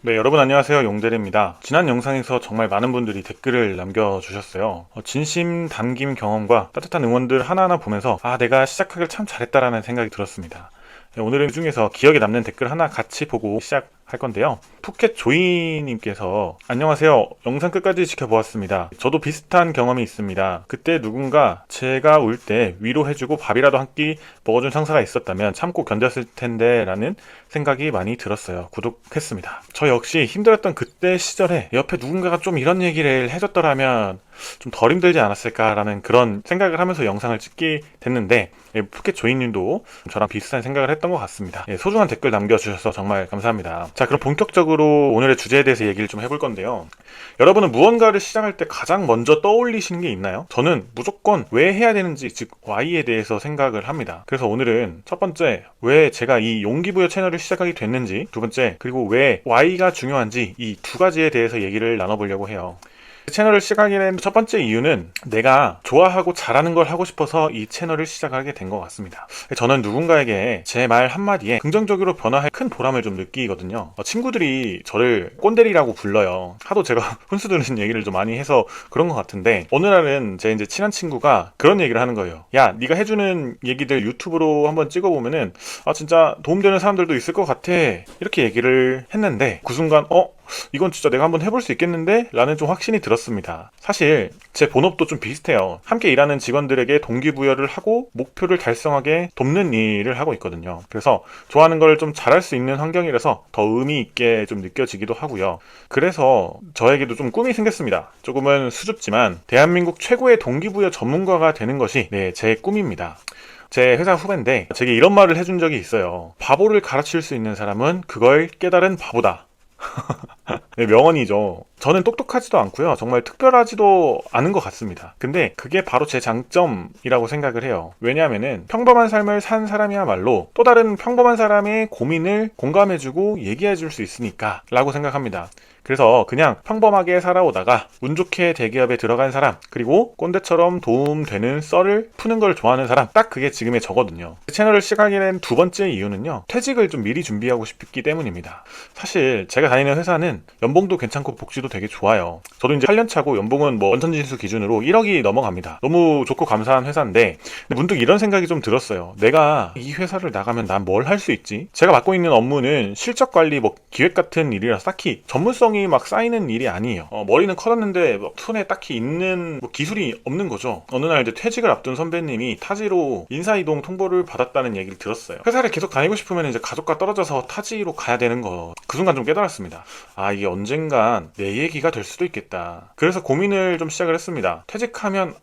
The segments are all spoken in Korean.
네, 여러분 안녕하세요. 용대리입니다. 지난 영상에서 정말 많은 분들이 댓글을 남겨주셨어요. 진심 담김 경험과 따뜻한 응원들 하나하나 보면서 내가 시작하길 참 잘했다라는 생각이 들었습니다. 네, 오늘은 그 중에서 기억에 남는 댓글 하나 같이 보고 시작할 건데요. 푸켓 조이님께서 안녕하세요. 영상 끝까지 지켜보았습니다. 저도 비슷한 경험이 있습니다. 그때 누군가 제가 울 때 위로해주고 밥이라도 한 끼 먹어준 상사가 있었다면 참고 견뎠을 텐데 라는 생각이 많이 들었어요. 구독했습니다. 저 역시 힘들었던 그때 시절에 옆에 누군가가 좀 이런 얘기를 해줬더라면 좀 덜 힘들지 않았을까라는 그런 생각을 하면서 영상을 찍게 됐는데, 푸켓 조이님도 저랑 비슷한 생각을 했던 것 같습니다. 소중한 댓글 남겨주셔서 정말 감사합니다. 자, 그럼 본격적으로 오늘의 주제에 대해서 얘기를 좀 해볼 건데요. 여러분은 무언가를 시작할 때 가장 먼저 떠올리시는 게 있나요? 저는 무조건 왜 해야 되는지, 즉 Y에 대해서 생각을 합니다. 그래서 오늘은 첫 번째, 왜 제가 이 용기부여 채널을 시작하게 됐는지, 두 번째, 그리고 왜 Y가 중요한지 이 두 가지에 대해서 얘기를 나눠보려고 해요. 채널을 시작하게 된 첫 번째 이유는 내가 좋아하고 잘하는 걸 하고 싶어서 이 채널을 시작하게 된 것 같습니다. 저는 누군가에게 제 말 한마디에 긍정적으로 변화할 큰 보람을 좀 느끼거든요. 친구들이 저를 꼰대리라고 불러요. 하도 제가 훈수드는 얘기를 좀 많이 해서 그런 것 같은데, 어느 날은 제 이제 친한 친구가 그런 얘기를 하는 거예요. 야, 네가 해주는 얘기들 유튜브로 한번 찍어보면은 진짜 도움되는 사람들도 있을 것 같아, 이렇게 얘기를 했는데, 그 순간 이건 진짜 내가 한번 해볼 수 있겠는데? 라는 좀 확신이 들었습니다. 사실 제 본업도 좀 비슷해요. 함께 일하는 직원들에게 동기부여를 하고 목표를 달성하게 돕는 일을 하고 있거든요. 그래서 좋아하는 걸 좀 잘할 수 있는 환경이라서 더 의미 있게 좀 느껴지기도 하고요. 그래서 저에게도 좀 꿈이 생겼습니다. 조금은 수줍지만 대한민국 최고의 동기부여 전문가가 되는 것이 제 꿈입니다. 제 회사 후배인데 제게 이런 말을 해준 적이 있어요. 바보를 가르칠 수 있는 사람은 그걸 깨달은 바보다. 네, 명언이죠. 저는 똑똑하지도 않고요. 정말 특별하지도 않은 것 같습니다. 근데 그게 바로 제 장점이라고 생각을 해요. 왜냐하면은 평범한 삶을 산 사람이야말로 또 다른 평범한 사람의 고민을 공감해주고 얘기해줄 수 있으니까 라고 생각합니다. 그래서 그냥 평범하게 살아오다가 운 좋게 대기업에 들어간 사람, 그리고 꼰대처럼 도움되는 썰을 푸는 걸 좋아하는 사람, 딱 그게 지금의 저거든요. 채널을 시작하게 된 두 번째 이유는요, 퇴직을 좀 미리 준비하고 싶기 때문입니다. 사실 제가 다니는 회사는 연봉도 괜찮고 복지도 되게 좋아요. 저도 이제 8년 차고 연봉은 원천진수 기준으로 1억이 넘어갑니다. 너무 좋고 감사한 회사인데 문득 이런 생각이 좀 들었어요. 내가 이 회사를 나가면 난 뭘 할 수 있지? 제가 맡고 있는 업무는 실적 관리, 기획 같은 일이라 딱히 전문성이 막 쌓이는 일이 아니에요. 머리는 커졌는데 손에 딱히 있는 기술이 없는 거죠. 어느 날 이제 퇴직을 앞둔 선배님이 타지로 인사이동 통보를 받았다는 얘기를 들었어요. 회사를 계속 다니고 싶으면 이제 가족과 떨어져서 타지로 가야 되는 거. 그 순간 좀 깨달았습니다. 이게 언젠간 내 얘기가 될 수도 있겠다. 그래서 고민을 좀 시작을 했습니다. 퇴직하면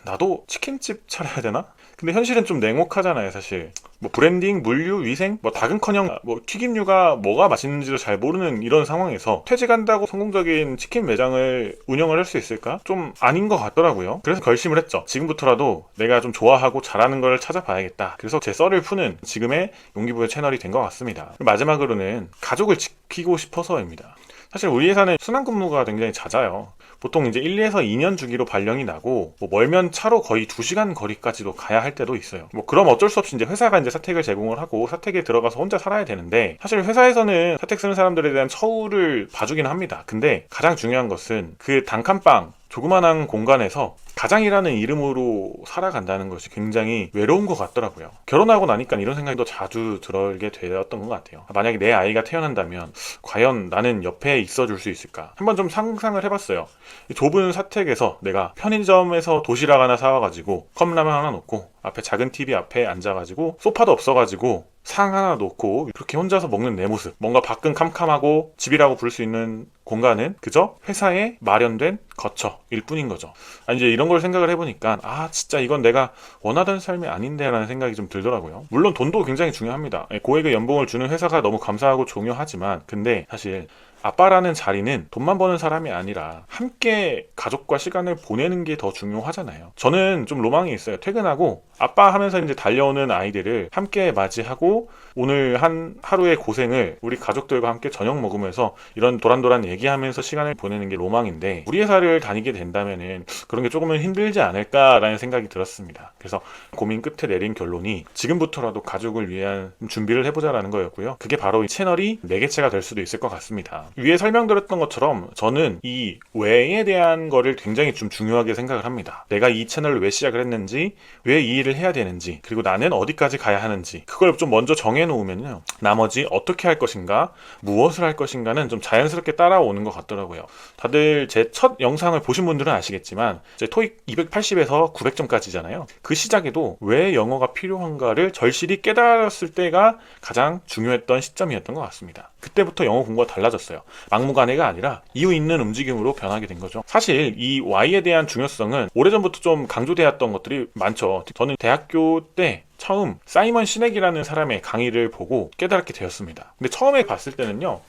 나도 치킨집 차려야 되나? 근데 현실은 좀 냉혹하잖아요, 사실. 브랜딩, 물류, 위생, 닭은커녕 튀김류가 뭐가 맛있는지도 잘 모르는 이런 상황에서 퇴직한다고 성공적인 치킨 매장을 운영을 할 수 있을까? 좀 아닌 것 같더라고요. 그래서 결심을 했죠. 지금부터라도 내가 좀 좋아하고 잘하는 걸 찾아봐야겠다. 그래서 제 썰을 푸는 지금의 용기부여 채널이 된 것 같습니다. 마지막으로는 가족을 지키고 싶어서입니다. 사실 우리 회사는 순환근무가 굉장히 잦아요. 보통 이제 1에서 2년 주기로 발령이 나고, 멀면 차로 거의 2시간 거리까지도 가야 할 때도 있어요. 그럼 어쩔 수 없이 이제 회사가 이제 사택을 제공을 하고 사택에 들어가서 혼자 살아야 되는데, 사실 회사에서는 사택 쓰는 사람들에 대한 처우를 봐주긴 합니다. 근데 가장 중요한 것은 그 단칸방 조그만한 공간에서 가장이라는 이름으로 살아간다는 것이 굉장히 외로운 것 같더라고요. 결혼하고 나니까 이런 생각이 더 자주 들게 되었던 것 같아요. 만약에 내 아이가 태어난다면 과연 나는 옆에 있어줄 수 있을까? 한번 좀 상상을 해봤어요. 이 좁은 사택에서 내가 편의점에서 도시락 하나 사와가지고 컵라면 하나 놓고 앞에 작은 TV 앞에 앉아가지고 소파도 없어가지고 상 하나 놓고 그렇게 혼자서 먹는 내 모습, 뭔가 밖은 캄캄하고 집이라고 부를 수 있는 공간은 그저 회사에 마련된 거처일 뿐인 거죠. 이제 이런 걸 생각을 해보니까 진짜 이건 내가 원하던 삶이 아닌데 라는 생각이 좀 들더라고요. 물론 돈도 굉장히 중요합니다. 고액의 연봉을 주는 회사가 너무 감사하고 중요하지만, 근데 사실 아빠라는 자리는 돈만 버는 사람이 아니라 함께 가족과 시간을 보내는 게 더 중요하잖아요. 저는 좀 로망이 있어요. 퇴근하고 아빠 하면서 이제 달려오는 아이들을 함께 맞이하고 오늘 한 하루의 고생을 우리 가족들과 함께 저녁 먹으면서 이런 도란도란 얘기하면서 시간을 보내는 게 로망인데, 우리 회사를 다니게 된다면은 그런 게 조금은 힘들지 않을까라는 생각이 들었습니다. 그래서 고민 끝에 내린 결론이 지금부터라도 가족을 위한 준비를 해보자라는 거였고요. 그게 바로 이 채널이 매개체가 될 수도 있을 것 같습니다. 위에 설명드렸던 것처럼 저는 이 왜에 대한 거를 굉장히 좀 중요하게 생각을 합니다. 내가 이 채널을 왜 시작을 했는지, 왜 이 일을 해야 되는지, 그리고 나는 어디까지 가야 하는지, 그걸 좀 먼저 정해놓으면요, 나머지 어떻게 할 것인가, 무엇을 할 것인가는 좀 자연스럽게 따라오는 것 같더라고요. 다들 제 첫 영상을 보신 분들은 아시겠지만 제 토익 280에서 900점까지잖아요. 그 시작에도 왜 영어가 필요한가를 절실히 깨달았을 때가 가장 중요했던 시점이었던 것 같습니다. 그때부터 영어 공부가 달라졌어요. 막무가내가 아니라 이유 있는 움직임으로 변하게 된 거죠. 사실 이 Y에 대한 중요성은 오래전부터 좀 강조되었던 것들이 많죠. 저는 대학교 때 처음 사이먼 시넥이라는 사람의 강의를 보고 깨달게 되었습니다. 근데 처음에 봤을 때는요,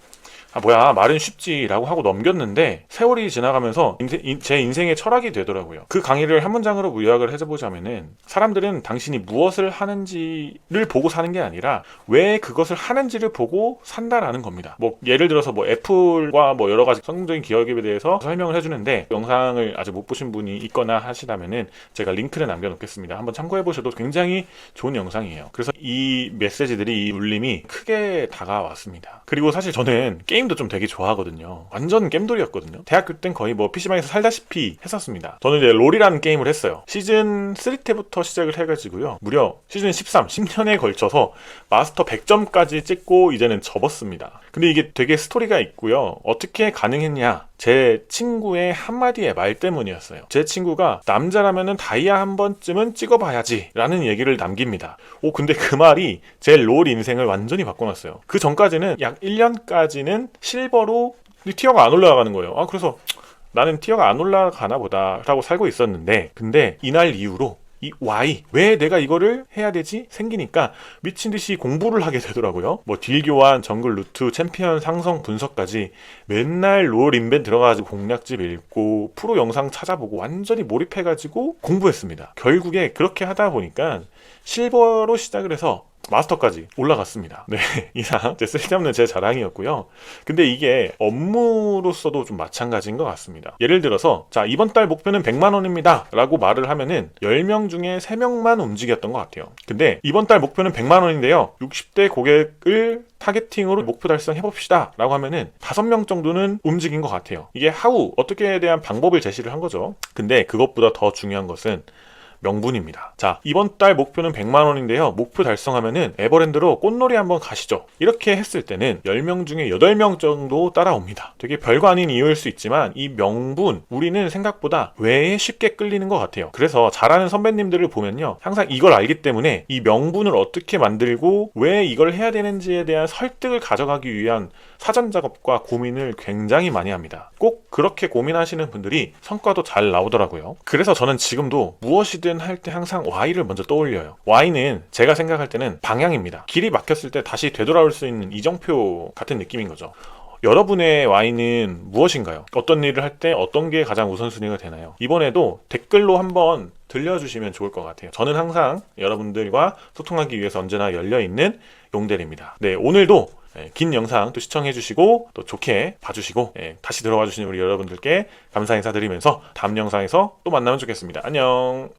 뭐야, 말은 쉽지 라고 하고 넘겼는데 세월이 지나가면서 제 인생의 철학이 되더라고요. 그 강의를 한 문장으로 요약을 해보자면은, 사람들은 당신이 무엇을 하는지를 보고 사는 게 아니라 왜 그것을 하는지를 보고 산다라는 겁니다. 뭐 예를 들어서 뭐 애플과 뭐 여러 가지 성공적인 기업에 대해서 설명을 해주는데, 영상을 아직 못 보신 분이 있거나 하시다면은 제가 링크를 남겨놓겠습니다. 한번 참고해 보셔도 굉장히 좋은 영상이에요. 그래서 이 메시지들이, 이 울림이 크게 다가왔습니다. 그리고 사실 저는 게임도 좀 되게 좋아하거든요. 완전 겜돌이였거든요. 대학교 땐 거의 뭐 PC방에서 살다시피 했었습니다. 저는 이제 롤이라는 게임을 했어요. 시즌 3 때부터 시작을 해가지고요, 무려 시즌 13, 10년에 걸쳐서 마스터 100점까지 찍고 이제는 접었습니다. 근데 이게 되게 스토리가 있고요. 어떻게 가능했냐? 제 친구의 한마디의 말 때문이었어요. 제 친구가 남자라면은 다이아 한 번쯤은 찍어봐야지 라는 얘기를 남깁니다. 근데 그 말이 제 롤 인생을 완전히 바꿔놨어요. 그 전까지는 약 1년까지는 실버로 티어가 안 올라가는 거예요. 그래서 나는 티어가 안 올라가나 보다 라고 살고 있었는데, 근데 이날 이후로 이 Y, 왜 내가 이거를 해야 되지? 생기니까 미친듯이 공부를 하게 되더라고요. 뭐 딜 교환, 정글 루트, 챔피언 상성 분석까지 맨날 롤 인벤 들어가가지고 공략집 읽고 프로 영상 찾아보고 완전히 몰입해가지고 공부했습니다. 결국에 그렇게 하다 보니까 실버로 시작을 해서 마스터까지 올라갔습니다. 네, 이상 쓸데없는 제 자랑이었고요. 근데 이게 업무로서도 좀 마찬가지인 것 같습니다. 예를 들어서, 자, 이번 달 목표는 100만 원입니다 라고 말을 하면은 10명 중에 3명만 움직였던 것 같아요. 근데 이번 달 목표는 100만 원인데요, 60대 고객을 타겟팅으로 목표 달성해봅시다 라고 하면은 5명 정도는 움직인 것 같아요. 이게 하우, 어떻게에 대한 방법을 제시를 한 거죠. 근데 그것보다 더 중요한 것은 명분입니다. 자, 이번 달 목표는 100만 원인데요, 목표 달성하면은 에버랜드로 꽃놀이 한번 가시죠. 이렇게 했을 때는 10명 중에 8명 정도 따라옵니다. 되게 별거 아닌 이유일 수 있지만 이 명분, 우리는 생각보다 왜에 쉽게 끌리는 것 같아요. 그래서 잘하는 선배님들을 보면요, 항상 이걸 알기 때문에 이 명분을 어떻게 만들고 왜 이걸 해야 되는지에 대한 설득을 가져가기 위한 사전 작업과 고민을 굉장히 많이 합니다. 꼭 그렇게 고민하시는 분들이 성과도 잘 나오더라고요. 그래서 저는 지금도 무엇이든 할 때 항상 Y를 먼저 떠올려요. Y는 제가 생각할 때는 방향입니다. 길이 막혔을 때 다시 되돌아올 수 있는 이정표 같은 느낌인 거죠. 여러분의 Y는 무엇인가요? 어떤 일을 할 때 어떤 게 가장 우선순위가 되나요? 이번에도 댓글로 한번 들려주시면 좋을 것 같아요. 저는 항상 여러분들과 소통하기 위해서 언제나 열려있는 용대리입니다. 네, 오늘도 긴 영상 또 시청해주시고 또 좋게 봐주시고 다시 들어와 주시는 우리 여러분들께 감사 인사드리면서 다음 영상에서 또 만나면 좋겠습니다. 안녕.